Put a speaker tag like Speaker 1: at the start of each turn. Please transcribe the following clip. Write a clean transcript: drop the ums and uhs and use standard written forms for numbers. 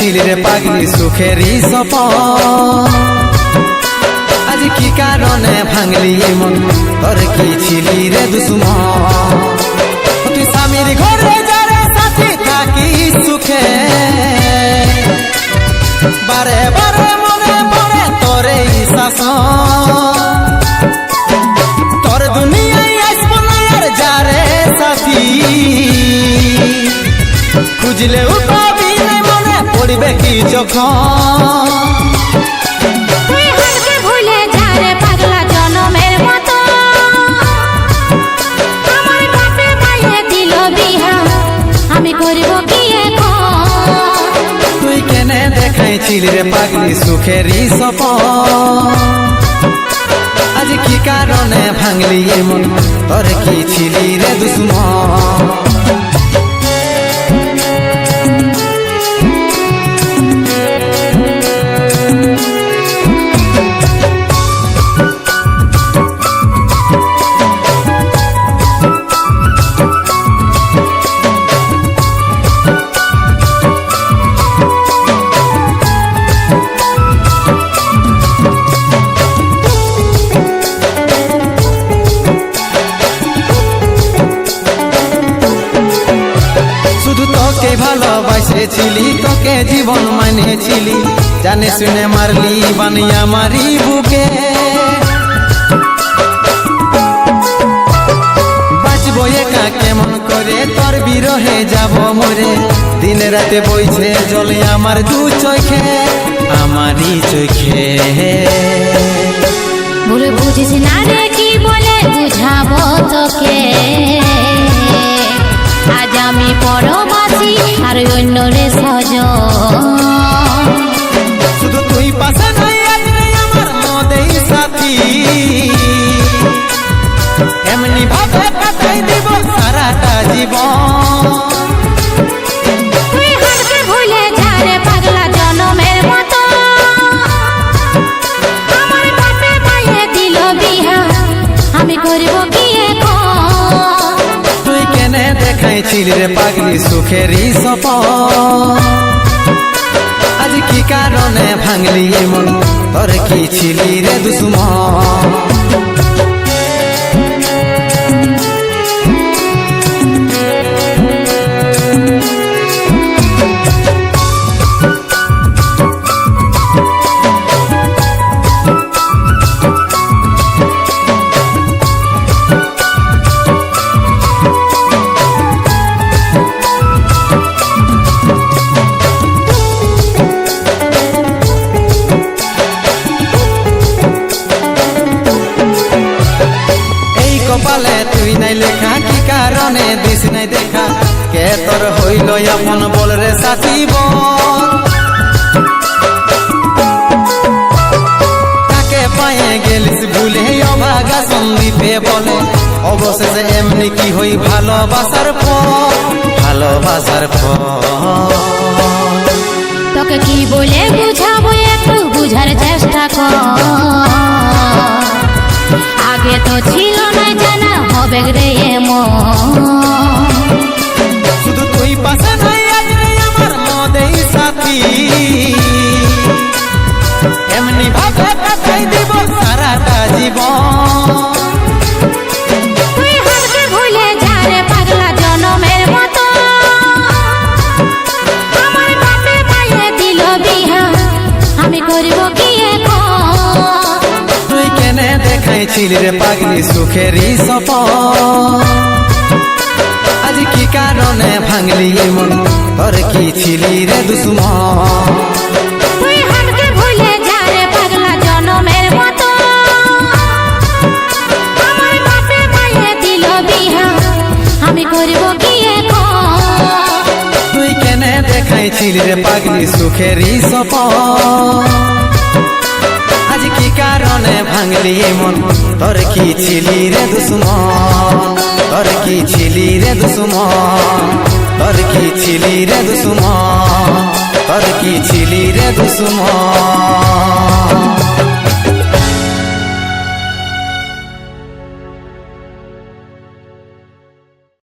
Speaker 1: দেখাইছিলি রে পাগলি সুখেরই সপন, আজ কি কারণে ভাঙলি মন, তোর কি ছিলি রে দুশ্মন। তুই স্বামীর ঘরে যারে সাথী থাকি সুখে, বারে বারে মনে পড়ে তোর এই শাসন। তোর দুনিয়ায় আসবো না আর যারে সাথী, খুঁজলেও পাবি না মনে পড়বে কি যখন।
Speaker 2: তুই হারকে ভুলে যা রে পাগলা জনমের মতো, আমার বাপে মায়ে দিল বিহা, আমি করব কি এখন।
Speaker 1: তুই কেনে দেখাইছিলি রে পাগলি সুখেরই সপন, আজ কি কারণে ভাঙলি মন, তোর কি ছিলি রে দুশ্মন। তোকে ভালোবাসেছিলি, তোকে জীবন মানেছিলি, জানে শুনে মারলি বানিয়া মারি বুকে। বাঁচবো একা কেমন করে, তোর বিরহে যাব মরে, দিনে রাতে বইছে জলে আমার দু চোখে, আমারই চোখে।
Speaker 2: ভুল বুঝিস না রে কি বলে বুঝাবো তোকে, আজ আমি পরবাসী আর অন্য রে সজন।
Speaker 1: শুধু তুই পাশে নাই আজ নেই আমার মদেই সাথী, এমনি ভাবে কাটাই দিব সারাটা জীবন।
Speaker 2: তুই হারকে ভুলে যা রে পাগলা জনমের মতো, আমার বাপে মায়ে দিল বিহা, আমি করব কি এখন।
Speaker 1: তুই কেনে দেখাইছিলি রে পাগলি সুখেরই সপন, আজ কি কারণে ভাঙলি মন, তোর কি ছিলি রে দুশ্মন। কপালে তুই নাই লেখা, কি কারণে দিস নাই দেখা, কে তোর হইল আপন বল রে সাথী বল। তাকে পায়ে গেলিস ভুলে অভাগা সন্দীপে বলে, অবশেষে এমনি কি হই ভালোবাসার ফল, ভালোবাসার ফল।
Speaker 2: তোকে কি বলে বুঝাবো একটু বুঝার চেষ্টা কর, আগে তো ছিল না জানা হবে রে এমন।
Speaker 1: শুধু তুই পাশে নাই আজ নেই আমার মদেই সাথী, এমনি ভাবে কাটাই দিব সারাটা জীবন।
Speaker 2: তুই হারকে ভুলে যা রে পাগলা জনমের মতো, আমার বাপে মায়ে দিল বিহা, আমি করব কি এখন।
Speaker 1: তুই কেনে দেখাইছিলি রে পাগলি সুখেরই সপন, আজ কি কারণে ভাঙলি মন, তোর কি ছিলি রে দুশ্মন।
Speaker 2: তুই হারকে ভুলে যা রে পাগলা জনমের মতো, আমার বাপে মায়ে দিল বিহা, আমি করব কি এখন।
Speaker 1: তুই কেনে দেখাইছিলি রে পাগলি সুখেরই সপন, আজ কি কারণে ভাঙলি মন, তোর কি ছিলি রে দুশ্মন, তোর কি ছিলি রে দুশ্মন, তোর কি ছিলি রে দুশ্মন, তোর কি ছিলি রে দুশ্মন।